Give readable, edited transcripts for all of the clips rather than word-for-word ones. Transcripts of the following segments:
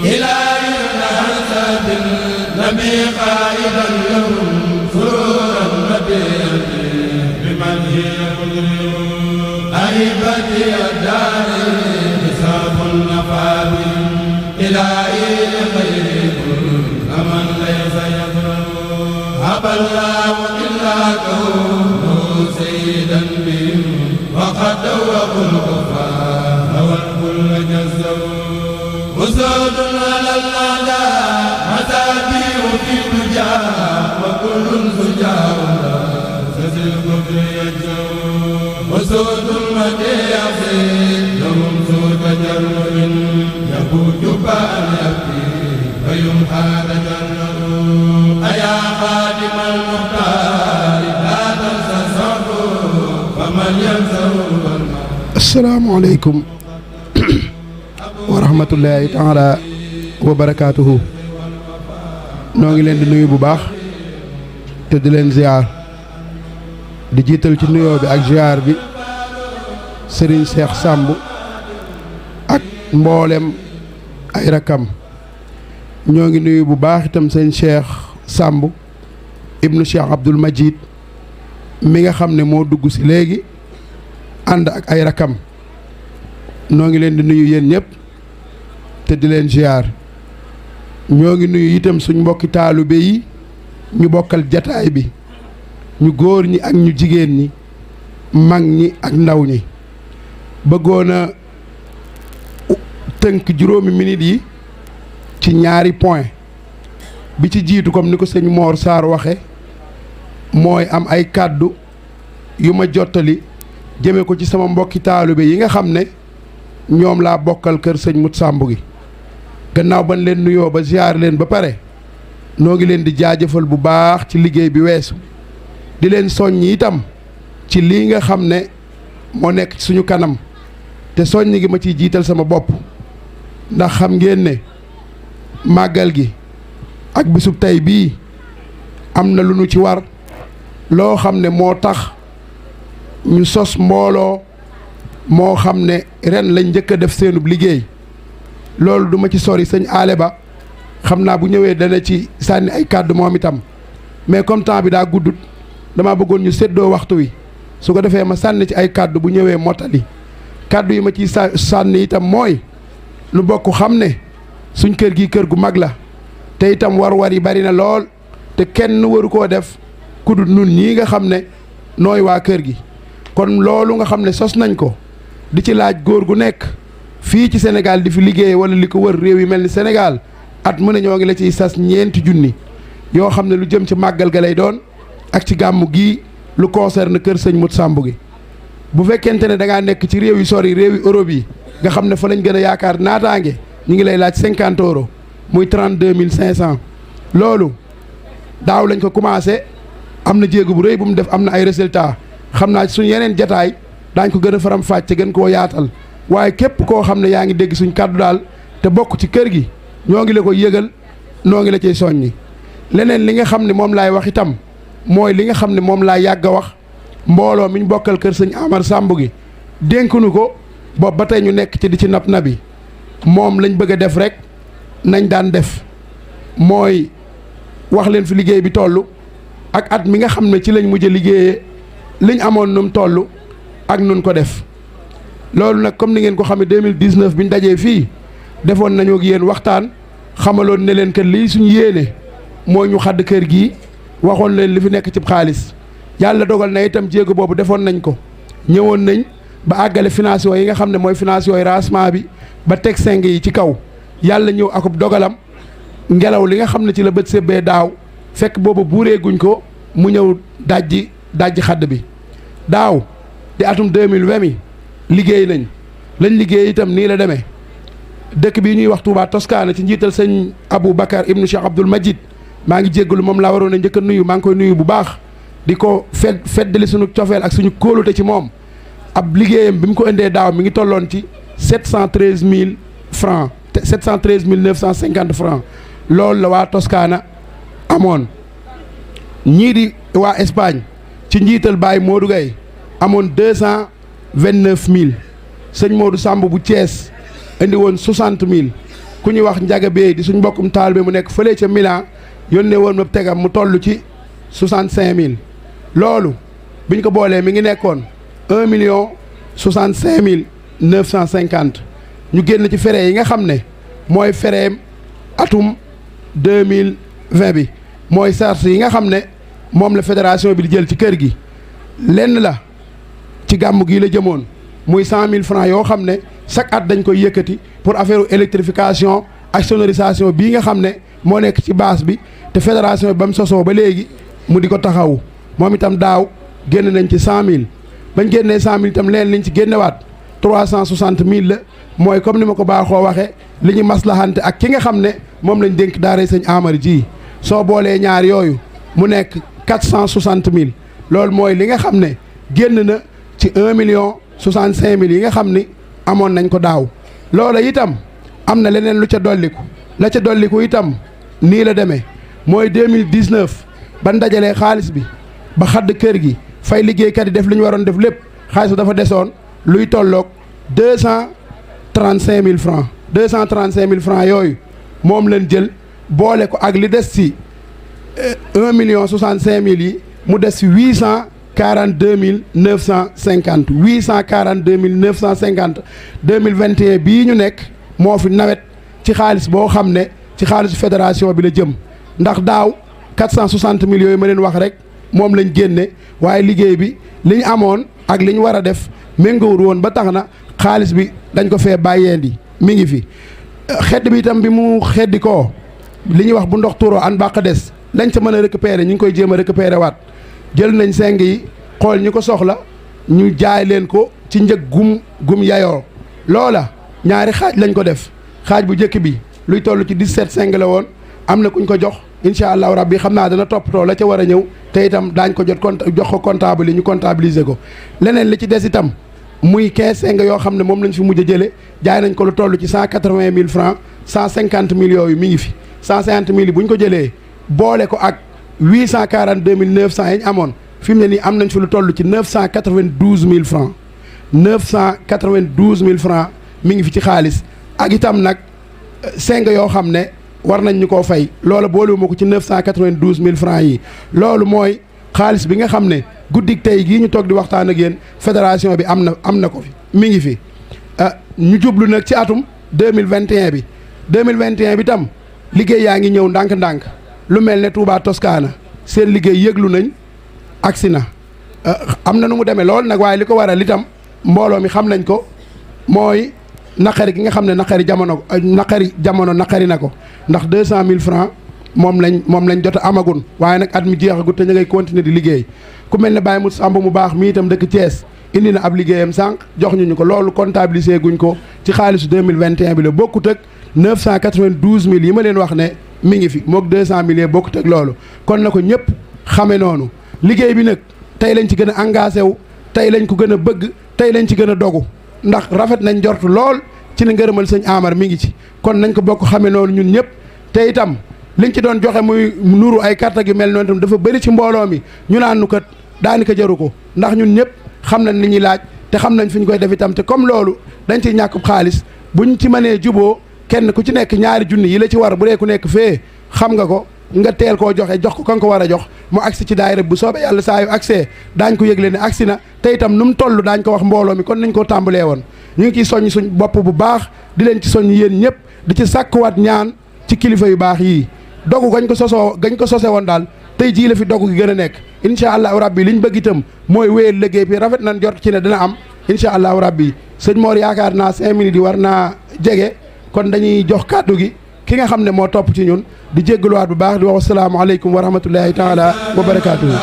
إلى ينهز بالنبي قائدا لهم سرورا مبيا بمن هي مدرم أهبتي الدار حساب النفاذ إلى خير من ليس يضرب هب الله إلا كونه سيدا بهم وقد دوقوا الكفار والكل جزوا وسود على الأعداء مسابيح في الفجار وكل سجار سز الكفر يجزوا وسود المديح لهم سود جرم يبوج بان يبكي فيمحى تجنب أيا خادم المختار لا تنسى صبره فمن ينسى السلام عليكم wa rahmatullahi taala wa barakaatuhu noo ngi leen di nuyu bu baax te di leen ziar di jiital ci nuyoo bi ak ziar bi Serigne Cheikh Samb ak mboolem ay rakam ñoo ngi nuyu bu baax itam sëñ Cheikh Samb ibnu Cheikh Abdoul Majid mi nga xam ne moo dugg si léegi ànd ak ay rakam noo ngi leen di nuyu yéen ñëpp te di leen ziar ñoo ngi nuyu itam suñ mbokki taalibe yi ñu bokkal jataay bi ñu góor ñi ak ñu jigéen ñi mag ñi ak ndaw ñi bëggoon a tënk juróomi minute yi ci ñaari point bi ci jiitu comme ni ko sëñ Mor Sarr waxe mooy am ay kàddu yu ma jottali jëme ko ci sama mbokki taalibe yi nga xam ne ñoom laa bokkal kër sëñ Mut Samb gi gannaaw ban leen nuyoo ba ziar leen ba pare noo ngi leen di jaajëfal bu baax ci liggéey bi weesu di leen soññ itam ci lii nga xam ne moo nekk ci suñu kanam te soññ gi ma ciy jiital sama bopp ndax xam ngeen ne màggal gi ak bisub tey bii am na lu nu ci war loo xam ne moo tax ñu sos mbooloo moo xam ne ren lañ njëkk a def seenub liggéey loolu duma ci sori sëñ aale ba xam naa bu ñëwee dana ci sànni ay kàddu moom itam mais comme temps bi daa guddut dama bëggoon ñu séddoo waxtu wi su ko defee ma sànni ci ay kàddu bu ñëwee mottali kàddu yi ma ciy sànni itam mooy lu bokk xam ne suñ kër gi kër gu mag la te itam war-war yi bari na lool te kenn waru koo def ku dul nun ñii nga xam ne nooy waa kër gi kon loolu nga xam ne sos nañ ko di ci laaj góor gu nekk fii ci Sénégal di fi liggéey wala li ko wër réew yi mel ni Sénégal at mu ne ñoo ngi la ciy sas 4 junni yoo xam ne lu jëm ci màggal ga lay doon ak ci gàmmu gii lu concerne kër sëñ Mut Samb gi bu fekkente ne da ngaa nekk ci réew yi sori réew yi Europe yi nga xam ne fa lañ gën a yaakaar naataange ñu ngi lay laaj 50 euros muy 32 500 loolu daaw lañ ko commencé am na jéego bu rëy bu mu def am na ay résultats xam naa suñ yeneen jataay daañ ko gën a faram fàcce gën koo yaatal waaye képp koo xam ne yaa ngi dégg suñ kàddu daal te bokk ci kër gi ñoo ngi la ko yëgal noo ngi la cay soññi leneen li nga xam ne moom laay wax itam mooy li nga xam ne moom laa yàgg a wax mbooloo mi ñu bokkal kër sëñ Amar Samb gi dénkunu ko boobu ba tey ñu nekk ci di ci nab nabi moom lañ bëgg a def rek nañ daan def mooy wax leen fi liggéey bi toll ak at mi nga xam ne ci lañ mujj a liggéeyee liñ amoon nu mu toll ak nun ko def loolu nag comme ni ngeen ko xamee 2019 bi ñu dajee fii defoon nañu ak yéen waxtaan xamaloon ne leen que lii suñu yéene mooy ñu xadd kër gii waxoon leen li fi nekk ci xaalis yàlla dogal na itam jéego boobu defoon nañ ko ñëwoon nañ ba àggale financement yi nga xam ne mooy financement yi rassemblement bi ba teg seng yi ci kaw yàlla ñëw akub dogalam ngelaw li nga xam ne ci la bët sébbee daaw fekk boobu buuree guñ ko mu ñëw dajji xadd bi daaw di atum 2020 mi liggéey nañ lañ liggéey itam nii la demee dëkk bii ñuy wax Touba Toscana ci njiital sëñ Abou Bakar ibnu Cheikh Abdoul Majid maa ngi jéggalu moom laa waroon a njëkk a nuyu maa ngi koy nuyu bu baax di ko feddali suñu cofeel ak suñu kóolute ci moom ab liggéeyam bi mu ko indee daaw mi ngi tolloon ci 713 000 francs 713 950 francs loolu la waa Toscana amoon ñii di waa Espagne ci njiital Baye Modou Gueye amoon 229 000 sëñ Modou Samb bu Thiès indi woon 60 000 ku ñuy wax Njaga Bey di suñ mbokkum taalibe mu nekk fële ca Milan yónnee woon ma tegam mu toll ci 65000 loolu biñ ko boolee mi ngi nekkoon 1,065,950 ñu génn ci frais yi nga xam ne mooy frais atum 2020 bi mooy charge yi nga xam ne moom la fédération bi di jël ci kër gi lenn la ci gàmmu gii la jëmoon muy 100 000 francs yoo xam ne chaque at dañ koy yëkkati pour affaire électrification ak sonorisation bii nga xam ne moo nekk ci base bi te fédération bi ba mu sosoo ba léegi mu di ko taxawu moom itam daaw génn nañ ci 100 000 bañ génnee 100 000 itam leen liñ ci génnewaat 360 000 la mooy comme ni ma ko baaxoo waxee li ñu maslahante ak ki nga xam ne moom lañ dénk daaray sëñ Amar ji soo boolee ñaar yooyu mu nekk 460 000 loolu mooy li nga xam ne génn na ci 1,065,000 yi nga xam ni amoon nañ ko daaw loola itam am na leneen lu ca dolliku la ca dolliku itam nii la demee mooy 2019 ban dajalee xaalis bi ba xadd kër gi fay liggéeykat yi def li ñu waroon def lépp xaalis bi dafa desoon luy tolloog 235 000 francs 235 000 francs yooyu moom lañ jël boole ko ak li des ci 1,065,000 yi mu des ci 842,950 842,950 2021 bii ñu nekk moo fi nawet ci xaalis boo xam ne ci xaalisu fédération bi la jëm ndax daaw 460 000 yooyu ma leen wax rek moom lañ génne waaye liggéey bi li ñu amoon ak li ñu war a def méngoowul woon ba tax na xaalis bi dañ ko fee bàyyeendi mi ngi fi xedd bi itam bi mu xeddi koo li ñuy wax bu ndox tuuroo an bàq des lañ ca mën a récupérer ñu ngi koy jéem a récupérer waat jël nañ seng yi xool ñi ko soxla ñu jaay leen ko ci njëg gum yayoo loola ñaari xaaj lañ ko def xaaj bu njëkk bi luy toll ci 17 seng la woon am na kuñ ko jox incha allahu rabbi xam naa dana toppatoo la ca war a ñëw te itam daañ ko jox ko comptable yi ñu comptabiliser ko leneen li ci des itam muy 15 seng yoo xam ne moom lañ fi mujj a jële jaay nañ ko lu toll ci 180 000 francs 150 000 yooyu mi ngi fi 150 000 yi bu ñu ko jëlee boole ko ak 842 900 yi ñu amoon fi mu ne nii am nañ fi lu toll ci 992 000 francs 992 000 francs mi ngi fi ci xaalis ak itam nag seng yoo xam ne war nañ ñu koo fay loola boolewuma ko ci 992 000 francs yi loolu mooy xaalis bi nga xam ne guddik tey gii ñu toog di waxtaan ak yéen fédération bi am na ko fi mi ngi fi ñu jublu nag ci atum 2021 bi 2021 bi tam liggéey yaa ngi ñëw ndànk-ndànk lu mel ne Touba Toscana seen liggéey yëglu nañ agsi na am na nu mu demee lool nag waaye li ko waral itam mbooloo mi xam nañ ko mooy naqari gi nga xam ne naqari jamono naqari na ko ndax 200 000 francs moom lañ jot a amagun waaye nag at mi jeexagut te ñu ngay continuer di liggéey ku mel ne Baye Moussa Samb mu baax mi itam dëkk Thiès indi na ab liggéeyam sànq jox ñu ko loolu comptabiliser guñ ko ci xaalisu 2021 bi la bokkut ak 992 000 yi ma leen wax ne mi ngi fi moog 200 000 yi bokkut ak loolu kon na ko ñëpp xame noonu liggéey bi nag tey lañ ci gën a engagé wu tey lañ ko gën a bëgg tey lañ ci gën a dogu ndax rafet nañ jortu lool ci ne ngërëmal sëñ Amar mi ngi ci kon nañ ko bokk xame noonu ñun ñëpp te itam liñ ci doon joxe muy nuru ay carte yu mel noonu itam dafa bëri ci mbooloo mi ñu naan nu kat daanaka jaru ko ndax ñun ñëpp xam nañ li ñuy laaj te xam nañ fi ñu koy def itam te comme loolu dañ ciy ñàkk xaalis buñ ci mënee juboo kenn ku ci nekk ñaari junni yi la ci war bu dee ku nekk fee xam nga ko nga teel koo joxe jox ko kan ko war a jox mu agsi ci daayira bu soobee yàlla saa yu agsee daañ ko yëgle ne agsi na te itam nu mu toll daañ ko wax mbooloo mi kon nañ koo tàmbalee woon ñu ngi ciy soññ suñ bopp bu baax di leen ci soññ yéen ñëpp di ci sàkkuwaat ñaan ci kilifa yu baax yii dogu gañ ko sose woon daal tey jii la fi dogu gi gën a nekk incha allahu rabbi liñ bëgg itam mooy wéyal liggéey bi rafet nañ jot ci ne dina am incha allahu rabbi sëñ Mor yaakaar naa 5 minutes yi war naa jege kon dañuy jox kàddu gi ki nga xam ne moo topp ci ñun di jéggaluwaat bu baax di wax asalaamaaleykum wa rahmatullahi taala wa barakaatuhu.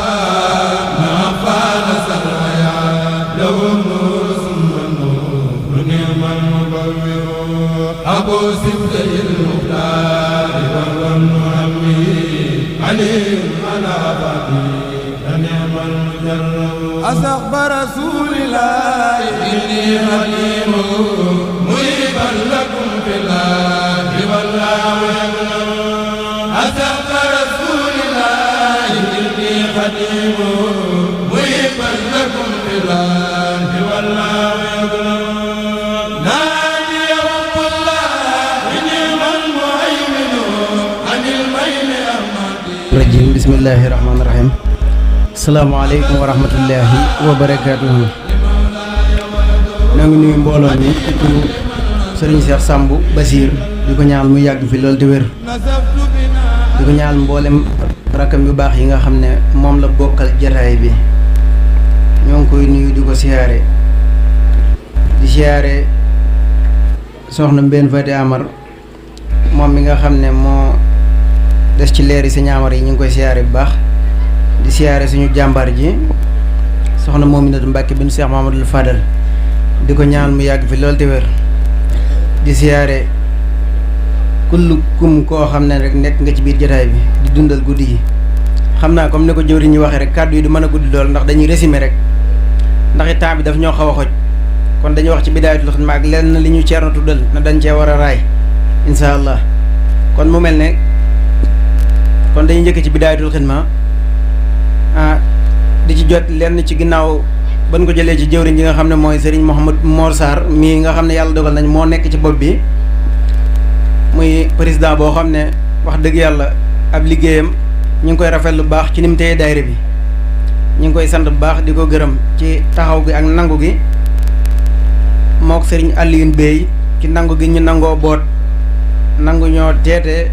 أصحب رسول الله إني حليم مهيبا لكم في الله والله يعلم أصحب رسول الله إني حليم مهيبا لكم في الله والله يعلم نادي رب الله نعم rajim bismillahi rahmaani rahim asalaamaaleykum wa rahmatullahi wa barakaatuhu. ñoo ngi nuyu mbooloo mi ci turu sëriñ Cheikh Samb Basir di ko ñaanal mu yàgg fi loolu te wér, di ko ñaanal mboolem rakkam yu baax yi nga xam ne moom la bokkal jataay bi. ñoo ngi koy nuyu di ko siyaare di siyaare soxna Mbène Fati Amar moom mi nga xam ne moo des ci leeri Sëñ Amar yi ñu ngi koy siyaare bu baax. di siyaare suñu jàmbaar ji soxna Mominatou Mbacke bintu Cheikh Mamadou Fadal di ko ñaan mu yàgg fi loolu te wér. di siyaare kullukum koo xam ne rek nekk nga ci biir jotaay bi di dundal guddi gi. xam naa comme ni ko jëwriñ ñi waxee rek kàddu yi du mën a guddi lool ndax dañuy résumer rek ndax temps bi daf ñoo xaw a xoj kon dañuy wax ci bidaayatul xidma ak lenn li ñu ceerno tuddal na dañ cee war a raay insha allah. kon mu mel ne kon dañuy njëkk ci bidaayatul xidma di ci jot lenn ci ginnaaw ban ko jëlee ci jëwriñ ji nga xam ne mooy Serigne Mouhamad Mor Sarr mii nga xam ne yàlla dogal nañ moo nekk ci bopp bi muy président boo xam ne wax dëgg yàlla ab liggéeyam ñu ngi koy rafetlu bu baax ci ni mu téye daayira bi. ñu ngi koy sant bu baax di ko gërëm ci taxaw gi ak nangu gi mook Serigne Alioune Bey ci nangu gi ñu nangoo boot nangu ñoo teete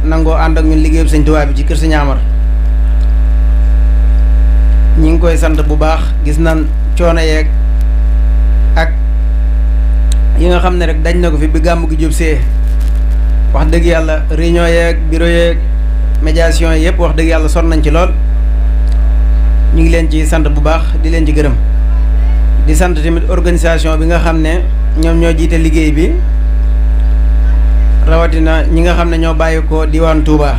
nangoo ànd ak ñun liggéeyu Sëñ Tuubaa bi ci kër Sëñ Amar. ñi ngi koy sant bu baax gis nan coono yeeg ak yi nga xam ne rek dañ na ko fi bi gàmm gi jub see wax dëgg yàlla réunion yeeg bureau yeeg médiation yëpp wax dëgg yàlla sonn nañ ci lool. ñu ngi leen ci sant bu baax di leen ci gërëm di sant tamit organisation bi nga xam ne ñoom ñoo jiite liggéey bi rawatina ñi nga xam ne ñoo bàyyi ko diwaan Touba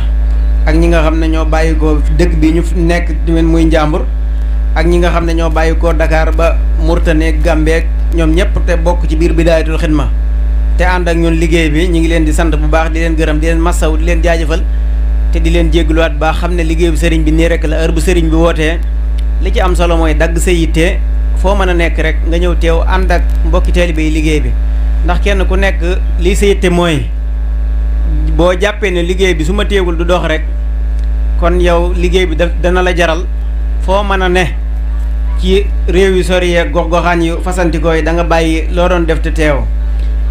ak ñi nga xam ne ñoo bàyyi ko dëkk bi ñu nekk tamit muy Njàmbur ak ñi nga xam ne ñoo bàyyi ko Dakar ba Mourtane Gambeek ñoom ñëpp te bokk ci biir Bidaayatul Xidma te ànd ak ñun liggéey bi ñu ngi leen di sant bu baax di leen gërëm di leen massaw di leen jaajëfal te di leen jéggluwaat baax xam ne liggéey bu sëriñ bi nii rek la heure bu sëriñ bi wootee li ci am solo mooy dagg sa yitte foo mën a nekk rek nga ñëw teew ànd ak mbokki taalibe yi liggéey bi ndax kenn ku nekk lii sa yitte mooy boo jàppee ne liggéey bi su ma teewul du dox rek kon yow liggéey bi dana la jaral foo mën a ne ci réew yu sori yeeg gox-goxaan yu fasantikoo yi da nga bàyyi loo doon def te teew.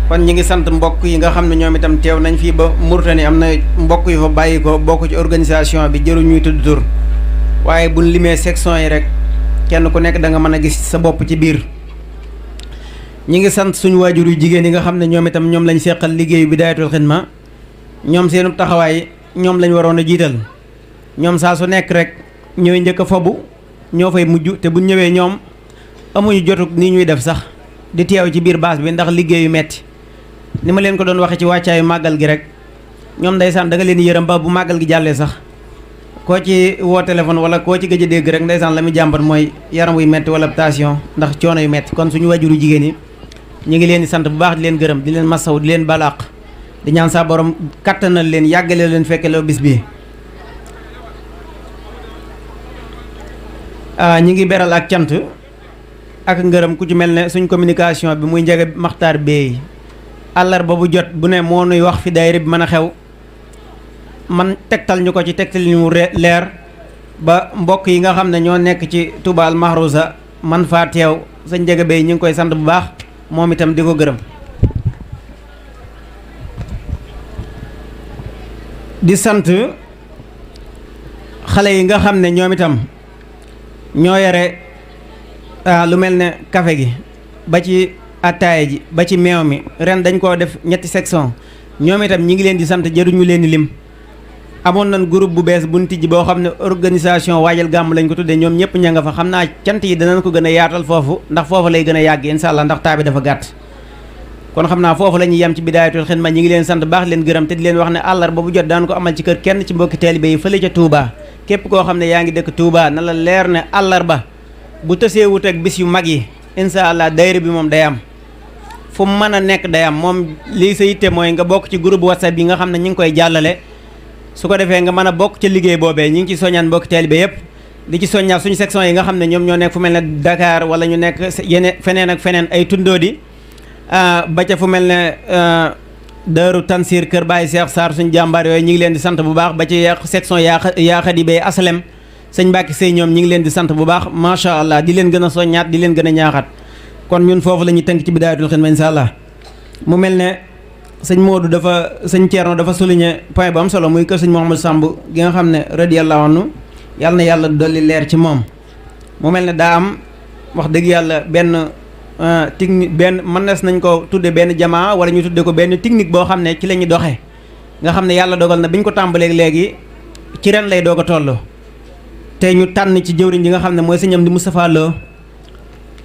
kon ñi ngi sant mbokk yi nga xam ne ñoom itam teew nañ fii ba Mourtani am na mbokk yu fa bàyyi ko bokk ci organisation bi jëru ñuy tudd tur waaye buñ limee section yi rek kenn ku nekk da nga mën a gis sa bopp ci biir. ñi ngi sant suñu waajur yu jigéen yi nga xam ne ñoom itam ñoom lañ seqal liggéeyu Bidaayatul Xidma ñoom seenu taxawaay ñoom lañ waroon a jiital ñoom saa su nekk rek ñooy njëkk a fobu ñoo fay mujj te buñ ñëwee ñoom amuñu jotuk ni ñuy def sax di teew ci biir baas bi ndax liggéeyu metti ni ma leen ko doon waxee ci wàccaayu màggal gi rek ñoom ndeysaan da nga leen yërëm ba bu màggal gi jàllee sax koo ci woo téléphone wala koo ci gëj a dégg rek ndeysaan la muy jàmbat mooy yaram wuy metti wala tension ndax coono yu metti kon suñu wajuru jigéen yi ñu ngi leen di sant bu baax di leen gërëm di leen masaw di leen balaq di ñaan saa borom kattanal leen yàggale leen fekkeloo bis bi. ñi ngi beral ak cant ak ngërëm ku ci mel ne suñ communication bi muy njege maxtaar beey àllarba bu jot bu ne moo nuy wax fi daayira bi mën a xew man tegtal ñu ko ci tegtal ñu leer ba mbokk yi nga xam ne ñoo nekk ci Touba Al Mahrousa man faa teew sa njege beey ñu ngi koy sant bu baax moom itam di ko gërëm. di sant xale yi nga xam ne ñoom itam ñoo yore lu mel ne café gi ba ci attaaya ji ba ci meew mi ren dañ koo def ñetti section ñoom itam ñi ngi leen di sant jëruñu leen di lim. amoon nañ groupe bu bees buñ tijji boo xam ne organisation waajal gàmm lañ ko tuddee ñoom ñëpp ña nga fa xam naa cant yi danañ ko gën a yaatal foofu ndax foofu lay gën a yàgg incha allah ndax taa bi dafa gàtt. kon xam naa foofu la ñuy yem ci Bidaayatul Xidma ñi ngi leen sant baax leen gërëm te di leen wax ne àllarba bu jot daan ko amal ci kër kenn ci mbokki taalibe yi fële ca Touba képp koo xam ne yaa ngi dëkk Touba na la leer ne àllarba bu tësee wut ak bis yu mag yi incha allah daayira bi moom day am fu mu mën a nekk day am moom lii sa yitte mooy nga bokk ci groupe WhatsApp yi nga xam ne ñi ngi koy jàllale su ko defee nga mën a bokk ci liggéey boobee ñi ngi ci soññaan mbokki taalibe yëpp di ci soññaat suñu section yi nga xam ne ñoom ñoo nekk fu mel ne Dakar wala ñu nekk yeneen feneen ak feneen ay tundoo di ba ca fu mel ne Daaru Tansir kër Baye Cheikh Sarr suñ jàmbaar yooyu ñu ngi leen di sant bu baax ba ci section yaa xadi bay aslem sëñ Mbàkke Sey ñoom ñu ngi leen di sant bu baax macha allah di leen gën a soññaat di leen gën a ñaaxaat kon ñun foofu la ñuy tënk ci Bidaayatul Xidma insha allah mu mel ne sëñ Modou sëñ Thierno dafa souligné point bu am solo muy kër sëñ Mouhamadou Samb gi nga xam ne radiyallahu anhu yàlla na yàlla dolli leer ci moom mu mel ne daa am wax dëgg yàlla benn technique benn mënees nañ ko tudde benn jamaa wala ñu tudde ko benn technique boo xam ne ci la ñuy doxee nga xam ne yàlla dogal na bi ñu ko tàmbalee léegi ci ren lay doog a toll te ñu tànn ci jëwriñ ji nga xam ne mooy sëñ Amdi Moustapha Lo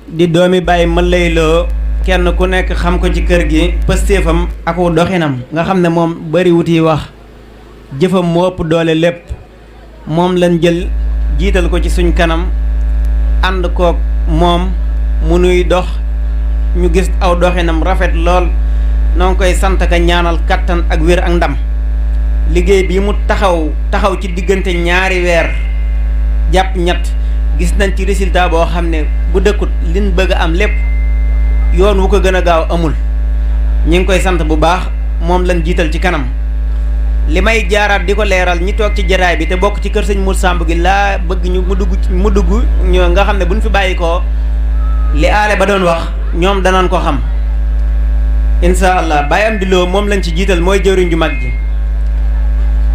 di doomi bàyyi ma lay loo kenn ku nekk xam ko ci kër gi pëstéefam ak doxinam nga xam ne moom bari wuti wax jëfam moo ëpp doole lépp moom lañ jël jiital ko ci suñ kanam ànd koog moom mu nuy dox ñu gis aw doxinam rafet lool noo ngi koy sant ka ñaanal kattan ak wér ak ndam liggéey bi mu taxaw ci diggante ñaari weer jàpp ñett gis nañ ci résultat boo xam ne bu dëkkut liñ bëgg a am lépp yoon wu ko gën a gaaw amul ñi ngi koy sant bu baax moom lañ jiital ci kanam li may jaaraat di ko leeral ñi toog ci jataay bi te bokk ci kër sëñ Mour Samb gi laa bëgg ñu mu dugg ñoo nga xam ne buñ fi bàyyi ko li aale ba doon wax ñoom danañ ko xam insha allah Baye Amdi Lo moom lañ ci jiital mooy jëwriñ ju mag ji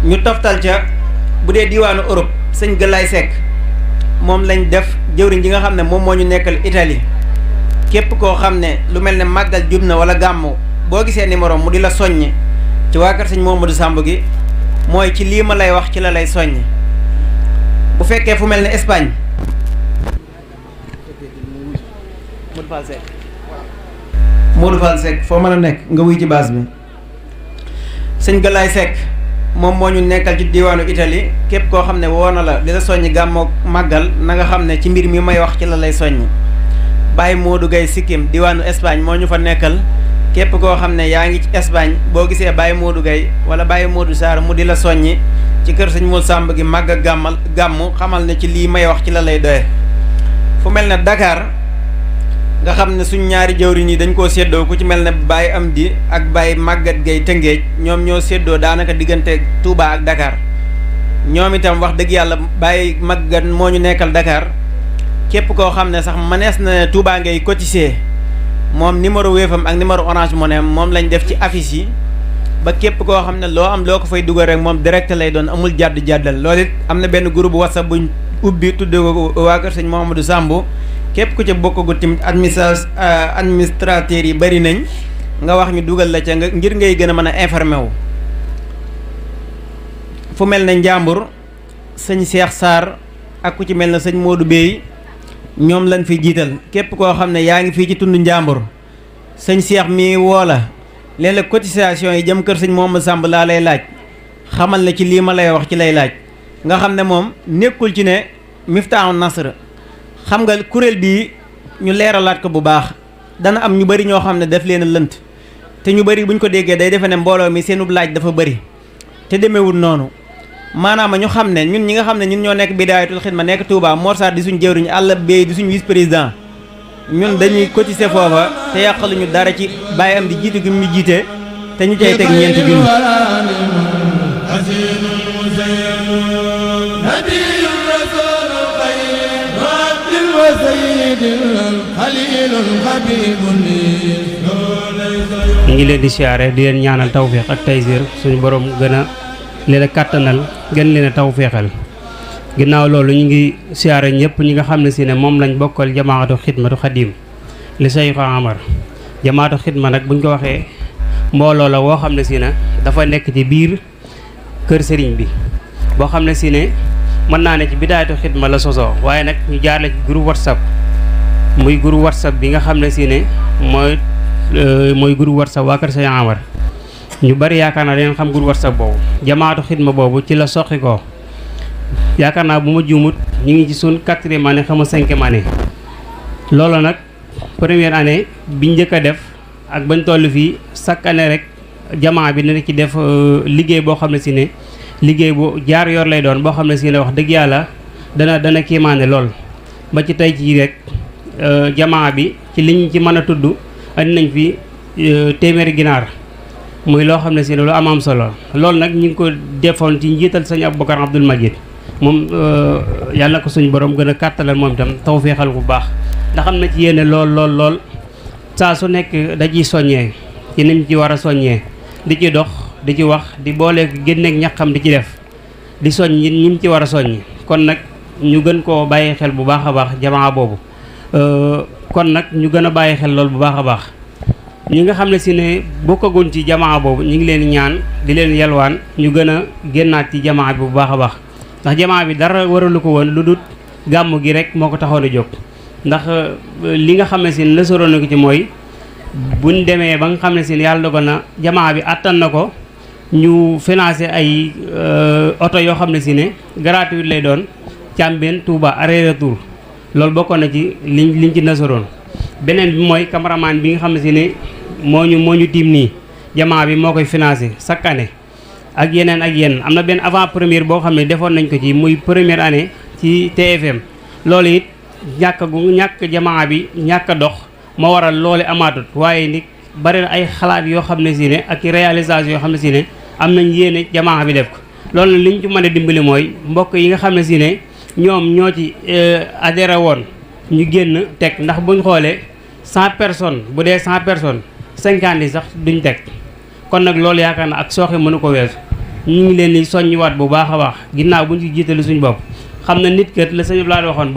ñu toftal ca bu dee diwaanu Europe sëñ Galaay Seck moom lañ def jëwriñ ji nga xam ne moom moo ñu nekkal Italie képp koo xam ne lu mel ne màggal jub na wala gàmmu boo gisee numéro mu di la soññ ci waa kër sëñ Mouhamadou Samb gi mooy ci lii ma lay wax ci la lay soññ bu fekkee fu mel ne Espagne Modou Fall Seck foo mën a nekk nga wuy ci baas bi sëñ Galaay Seck moom moo ñu nekkal ci diwaanu Italie képp koo xam ne woo na la di la soññ gàmmoo màggal na nga xam ne ci mbir mi may wax ci la lay soññ Baye Modou Gaye Sikkim diwaanu Espagne moo ñu fa nekkal képp koo xam ne yaa ngi ci Espagne boo gisee Baye Modou Gaye wala Baye Modou Sarr mu di la soññi ci kër sëñ Mour Samb gi màgg ak gàmmu xamal ne ci lii may wax ci la lay doye fu mel ne Dakar nga xam ne suñ ñaari jawriñ yi dañ koo séddoo ku ci mel ne Baye Amdi ak Baye Maguette Gueye Tëngéej ñoom ñoo séddoo daanaka diggante Touba ak Dakar ñoom itam wax dëgg yàlla Baye Maguette moo ñu nekkal Dakar képp koo xam ne sax manees na Touba ngay cotiser moom numéro Wave ak numéro Orange Money moom lañ def ci affiche yi ba képp koo xam ne loo am loo ko fay dugal rek moom direct lay doon amul jàddal loolu it am na benn groupe WhatsApp buñ ubbi tuddee ko waa kër sëñ Mouhamadou Samb képp ku ca bokkagut tamit administrateur yi bari nañ nga wax ñu dugal la ca nga ngir ngay gën a mën a informé wu fu mel ne Njàmbur sëñ Cheikh Sarr ak ku ci mel ne sëñ Modou Bey ñoom lañ fi jiital képp koo xam ne yaa ngi fii ci tund Njàmbur sëñ Cheikh mi woo la léeg-léeg cotisation yi jëm kër sëñ Mouhamadou Samb laa lay laaj xamal ne ci lii ma lay wax ci lay laaj nga xam ne moom nekkul ci ne Miftahul Nasr xam nga kuréel bii ñu leeralaat ko bu baax dana am ñu bari ñoo xam ne daf leen a lënt te ñu bari buñ ko déggee day defe ne mbooloo mi seenub laaj dafa bari te demeewul noonu maanaam ñu xam ne ñun ñi nga xam ne ñun ñoo nekk Bidaayatul Xidma nekk Touba Mor Sarr di suñ jëwriñ àll bay di suñ vice président ñun dañuy cotiser foofa te yàqaluñu dara ci Baye Amdi jiite gi mu jiite te ñu cay teg ñeenti junni ñu ngi leen di siyaare di leen ñaanal tawféex ak taysiir suñu borom gën a leen a kàttanal gën leen a tawféexal ginnaaw loolu ñu ngi siyaare ñëpp ñi nga xam ne si ne moom lañ bokkal jamaatu xidmatu xadim li Seydou Amar jamaatu xidma nag buñ ko waxee mbooloo la woo xam ne si ne dafa nekk ci biir kër sëriñ bi boo xam ne si ne mën naa ne ci Bidaayatul Xidma la sosoo waaye nag ñu jaarle ci groupe WhatsApp muy groupe WhatsApp bi nga xam ne si ne mooy groupe WhatsApp waa kër Seydou Amar ñu bari yaakaar naa leen xam groupe WhatsApp boobu jamaatu xidma boobu ci la soqi ko yaakaar naa bu ma juumut ñu ngi ci suñ 4e année xam nga 5e année loolu nag première année biñ njëkk a def ak bañ toll fii chaque année rek jamaa bi dina ci def liggéey boo xam ne si ne liggéey bu jaar yor lay doon boo xam ne si ne wax dëgg yàlla dana kiimaane lool ba ci tey ci rek jamaa bi ci liñ ci mën a tudd andi nañ fi téeméeri ginaar muy loo xam ne si ne lu am solo loolu nag ñu ngi ko defoon ci njiital sëñ Aboubacar Abdoul Majid moom yàlla na ko suñu borom gën a kàttalal moom itam tawféexal bu baax ndax am na ci yéene lool saa su nekk da ciy soññee ci nim ci war a soññee di ci dox di ci wax di boole génneeg ñaqam di ci def di soññ ñi mu ci war a soññ kon nag ñu gën koo bàyyi xel bu baax a baax jamaa boobu kon nag ñu gën a bàyyi xel loolu bu baax a baax ñi nga xam ne si ne bokkaguñ ci jamaa boobu ñu ngi leen ñaan di leen yalwaan ñu gën a génnaat ci jamaa bi bu baax a baax ndax jamaa bi dara waralu ko woon lu dul gàmm gi rek moo ko taxoon a jóg ndax li nga xam ne si ne la soroon na ko ci mooy buñ demee ba nga xam ne si ne yàlla dogal na jamaa bi attan na ko ñu financé ay oto yoo xam ne si ne gratuit lay doon Càmbeen Touba aller retour loolu bokkoon na ci liñ ci nasoroon beneen bi mooy cameraman bi nga xam ne si ne moo ñu tiim nii jamaa bi moo koy financé chaque année ak yeneen am na benn avant première boo xam ne defoon nañ ko ci muy première année ci TFM loolu it ñàkk jamaa bi ñàkk a dox moo waral loole amaatut waaye nit bari na ay xalaat yoo xam ne si ne ak réalisation yoo xam ne si ne am nañ yéene jamaa bi def ko loolu na li ñu ci mën a dimbali mooy mbokk yi nga xam ne si ne ñoom ñoo ci adhéré woon ñu génn teg ndax buñ xoolee 100 personnes bu dee 100 personnes 50 yi sax duñ teg kon nag loolu yaakaar na ak sooxe mënu ko weesu ñu ngi leen di soññiwaat bu baax a baax ginnaaw buñ ci jiitali suñu bopp xam na nit kat la sëñ Abdoulaye waxoon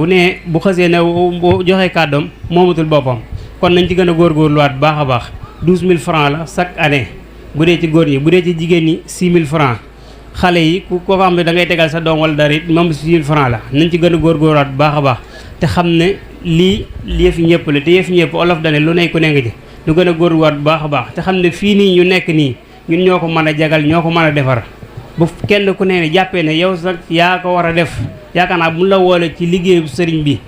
bu xësee ne bu joxee kàddoom moomatul boppam kon nañ ci gën a góorgóorluwaat bu baax a baax 12000 francs la chaque année bu dee ci góor ñi bu dee ci jigéen ñi 6000 francs xale yi ku ko xam ne da ngay tegal sa doom wala dara it moom 6000 francs la nañ ci gën a góorgóorluwaat bu baax a baax te xam ne lii yëfi ñëpp la te yëfi ñëpp olof dane lu ne ku ne nga ci ñu gën a góorgóorluwaat bu baax a baax te xam ne fii nii ñu nekk nii ñun ñoo ko mën a jagal ñoo ko mën a defar bu kenn ku ne jàppee ne yow sax yaa ko war a def yaakaar naa bu la woole ci liggéeyu sëriñ bi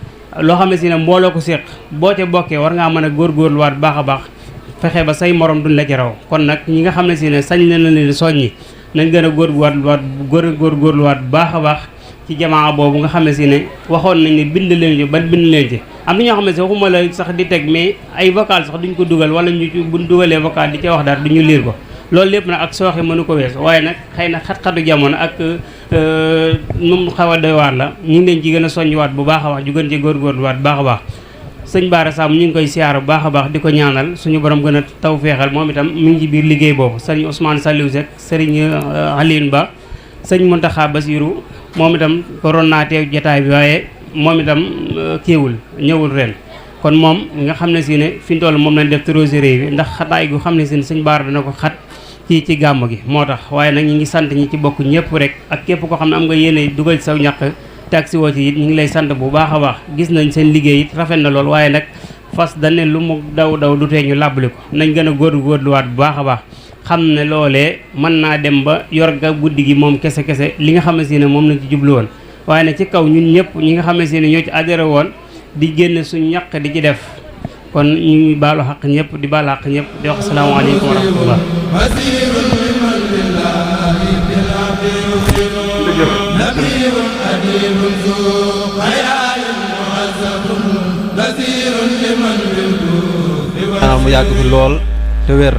loo xam ne si ne mbooloo ko séq boo ca bokkee war ngaa mën a góorgóorluwaat bu baax a baax fexe ba say morom duñ la ci raw kon nag ñi nga xam ne si ne sañ na leen soññi nañ gën a góorgóorluwaat bu baax a baax ci jamaa boobu nga xam ne si ne waxoon nañ ne bind leen ci ban bind leen ci am na ñoo xam ne si waxuma la sax di teg mais ay vocal sax duñ ko dugal wala buñ dugalee vocal di ca wax dara duñu liir ko loolu lépp nag ak sooxe mënu ko wees waaye nag xëy na xat-xatu jamono ak nu mu xaw a doy waar la ñu ngi leen ci gën a soññiwaat bu baax a baax ju gën ci góorgóorluwaat bu baax a baax sëñ Bara Samb ñu ngi koy siyaar bu baax a baax di ko ñaanal suñu borom gën a taw feexal moom itam mi ngi ci biir liggéey boobu sëñ Ousmane Saliou Seck sëriñ Aline Ba sëñ Mountakha Bassirou moom itam waroon naa teew jotaay bi waaye moom itam ñëwul ren kon moom nga xam ne si ne fi ñu toll moom lañ def trésorier bi ndax xataay gu xam ne si ne sëñ Bara dana ko xat ci gàmm gi moo tax waaye nag ñi ngi sant ñi ci bokk ñëpp rek ak képp koo xam ne am nga yéene dugal saw ñàq taxi woo ci it ñu ngi lay sant bu baax a baax gis nañ seen liggéey it rafet na lool waaye nag fas dañ ne lu mu daw du tee ñu làbbali ko nañ gën a góorluwaat bu baax a baax xam ne loolee mën naa dem ba yor ga guddi gi moom kese li nga xam ne si ne moom lañ ci jublu woon waaye nag ci kaw ñun ñëpp ñi nga xam ne si ne ñoo ci adhéré woon di génn suñ ñàq di ci def kon ñu ngi baalu xaq ñëpp di baalu xaq ñëpp di wax asalaamaaleykum wa rahmatullah mu yàgg fi lool te wér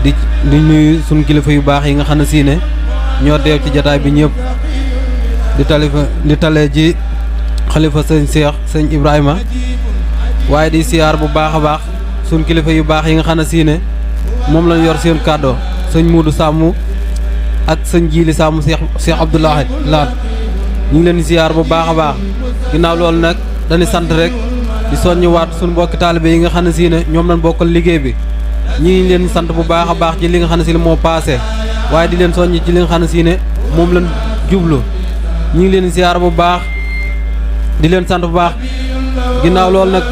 di nuyu suñu kilifa yu baax yi nga xam ne si ne ñoo teew ci jataay bi ñëpp di talee ji xalifa sëñ Cheikh sëñ Ibrahima waaye di siyaar bu baax a baax suñu kilifa yu baax yi nga xam ne si ne moom lañ yor seen kàddoo sëñ Muudu Sàmm ak sëñ Jiili Sàmm Cheikh Abdoulaye Laat ñu ngi leen di siyaar bu baax a baax ginnaaw loolu nag dañuy sant rek di soññiwaat suñu mbokki taalibe yi nga xam ne si ne ñoom lañ bokkal liggéey bi ñi ngi leen sant bu baax a baax ci li nga xam ne si ne moo paase waaye di leen soññi ci li nga xam ne si ne moom lañ jublu ñu ngi leen di siyaar bu baax di leen sant bu baax ginnaaw loolu nag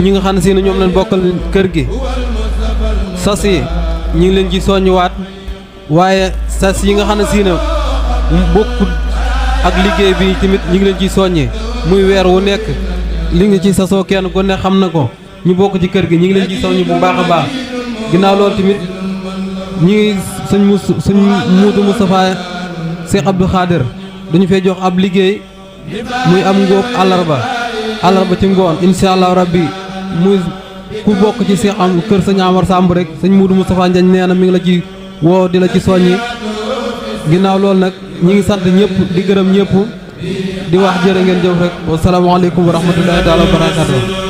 ñi nga xam ne si ne ñoom lañ bokkal kër gi sas yi ñu ngi leen ci soññiwaat waaye sas yi nga xam ne si ne bokkut ak liggéey bi tamit ñu ngi leen ciy soññee muy weer wu nekk li nga ci sasoo kenn ku ne xam na ko ñu bokk ci kër gi ñu ngi leen ciy soññ bu baax a baax ginnaaw loolu tamit ñi ngi sëñ Muudu Moustapha Cheikh Abdou Khadir dañu fay jox ab liggéey muy am ngóob àllarba ci ngoon incha allah rabbi muy ku bokk ci Cheikh am kër sëñ Amar Samb rek sëñ Moudou Moustapha Ndiagne nee na mi ngi la ci woo di la ci soññi ginnaaw loolu nag ñi ngi sant ñëpp di gërëm ñëpp di wax jërë ngeen jëf rek wasalaamaaleykum wa rahmatullahi taala wa barakatuh